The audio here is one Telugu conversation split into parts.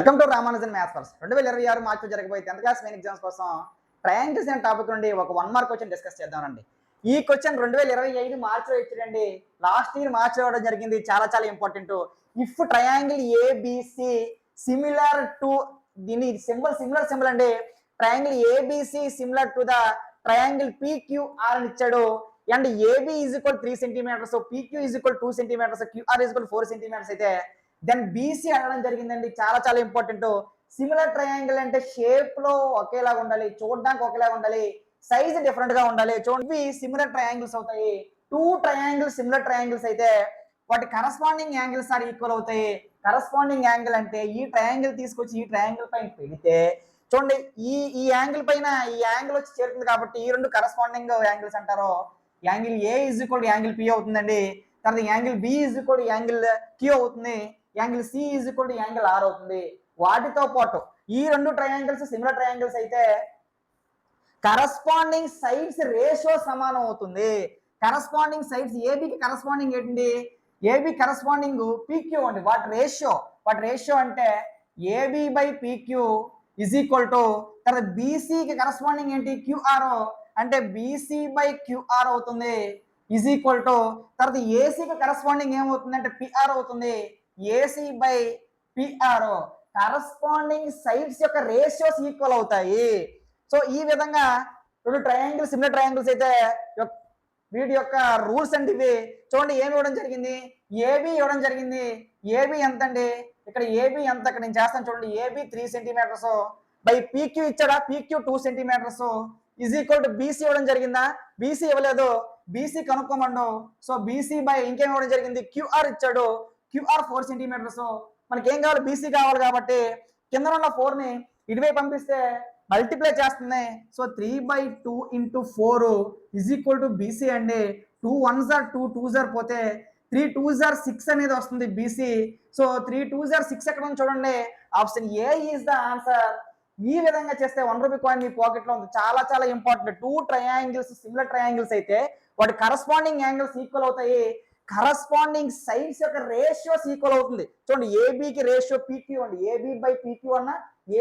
Welcome to Ramanujan maths course 2026 మార్చిలో జరగబోయే 10th క్లాస్ మెయిన్ ఎగ్జామ్స్ కోసం ట్రయాంగిల్స్ అనే టాపిక్ నుండి ఒక 1 మార్క్ క్వశ్చన్ డిస్కస్ చేద్దామండి. ఈ క్వశ్చన్ 2025 మార్చిలో ఇచ్చాడండి. లాస్ట్ ఇయర్ మార్చిలో ఇవ్వడం జరిగింది. చాలా important. If triangle ABC similar to దీని సిమిలర్ అండి. Triangle ABC similar to the triangle PQR అని ఇచ్చాడు. And AB is equal 3 centimetres, PQ is equal 2 centimetres, QR is equal 4 centimetres అయితే దెన్ బీసీ అడగడం జరిగిందండి. చాలా ఇంపార్టెంట్. సిమిలర్ ట్రయాంగిల్ అంటే షేప్ లో ఒకేలాగా ఉండాలి, చూడడానికి ఒకేలాగా ఉండాలి, సైజ్ డిఫరెంట్ గా ఉండాలి. చూడండి సిమిలర్ ట్రయాంగిల్స్ అవుతాయి. 2 ట్రయాంగిల్స్ సిమిలర్ ట్రయాంగిల్స్ అయితే వాటి కరస్పాండింగ్ యాంగిల్స్ ఆర్ ఈక్వల్ అవుతాయి. కరస్పాండింగ్ యాంగిల్ అంటే ఈ ట్రయాంగిల్ తీసుకొచ్చి ఈ ట్రయాంగిల్ పైన పెడితే చూడండి ఈ యాంగిల్ పైన ఈ యాంగిల్ వచ్చి చేరుతుంది కాబట్టి ఈ రెండు కరస్పాండింగ్ యాంగిల్స్ అంటారు. Angle A is equal angle P అవుతుందండి. తర్వాత angle B is equal angle Q అవుతుంది. Angle C is equal angle R అవుతుంది. వాటితో పాటు ఈ రెండు ట్రయాంగిల్స్ సిమిలర్ ట్రయాంగిల్స్ అయితే కరస్పాండింగ్ సైడ్స్ రేషియో సమానం అవుతుంది. కరస్పాండింగ్ సైడ్స్ ఏబికి కరస్పాండింగ్ ఏంటండి? ఏబి కరస్పాండింగ్ పీక్యూ అండి. వాటి రేషియో అంటే AB by PQ is equal to తర్వాత బీసీకి కరస్పాండింగ్ ఏంటి? క్యూఆర్ అంటే బీసీ బై క్యూఆర్ అవుతుంది ఇజ్ ఈక్వల్ టు తర్వాత ఏసీకి కరస్పాండింగ్ ఏమవుతుంది అంటే పిఆర్ అవుతుంది. AC by PR corresponding sides యొక్క రేషియోస్ ఈక్వల్ అవుతాయి. సో ఈ విధంగా రెండు ట్రయాంగిల్స్ సిమిలర్ ట్రయాంగిల్స్ అయితే వీటి యొక్క రూల్స్ అంటే ఇవి. చూడండి ఏమి ఇవ్వడం జరిగింది? ఏబి ఇవ్వడం జరిగింది. ఏబి ఎంత అండి? ఇక్కడ ఏబి ఎంత? ఇక్కడ నేను చేస్తాను చూడండి. ఏబి 3 సెంటీమీటర్స్ బై పీక్యూ ఇచ్చాడా? PQ 2 centimetres is equal to BC ఇవ్వడం జరిగిందా? బీసీ ఇవ్వలేదు. బీసీ కనుక్కోమండు. సో బీసీ బై ఇంకేం ఇవ్వడం జరిగింది? క్యూఆర్ ఇచ్చాడు. QR 4 centimetres. మనకి ఏం కావాలి? బీసీ కావాలి కాబట్టి కింద ఉన్న 4ని ఇటువైపు పంపిస్తే మల్టిప్లై చేస్తుంది. So 3/2 × 4 is equal to BC అండి. 2 1s are 2 2s are పోతే 3 2s are 6 అనేది వస్తుంది బీసీ. సో 3 2s are 6 ఎక్కడ ఉంది చూడండి. Option A is the answer. ఈ విధంగా చేస్తే 1 రూపీ కాయిన్ మీ పాకెట్ లో ఉంది. చాలా ఇంపార్టెంట్. 2 ట్రయాంగిల్స్ సిమిలర్ ట్రయాంగిల్స్ అయితే వాటి కరస్పాండింగ్ యాంగిల్స్ ఈక్వల్ అవుతాయి. కరస్పాండింగ్ సైడ్స్ యొక్క రేషియోస్ ఈక్వల్ అవుతుంది. చూడండి ఏబికి రేషియో పీక్యూ అండి. ఏబి బై పీక్యూ అన్న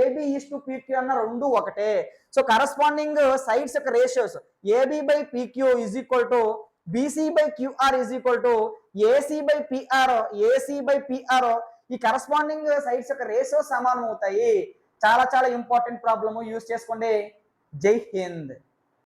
ఏబి ఈజ్ టు పీక్యూ అన్న రెండు ఒకటే. సో కరస్పాండింగ్ సైడ్స్ యొక్క ratios AB by PQ is equal to BC by QR is equal to AC by PR. ఈ కరస్పాండింగ్ సైడ్స్ యొక్క రేషియోస్ సమానం అవుతాయి. చాలా ఇంపార్టెంట్ ప్రాబ్లమ్. యూజ్ చేసుకోండి. జై హింద్.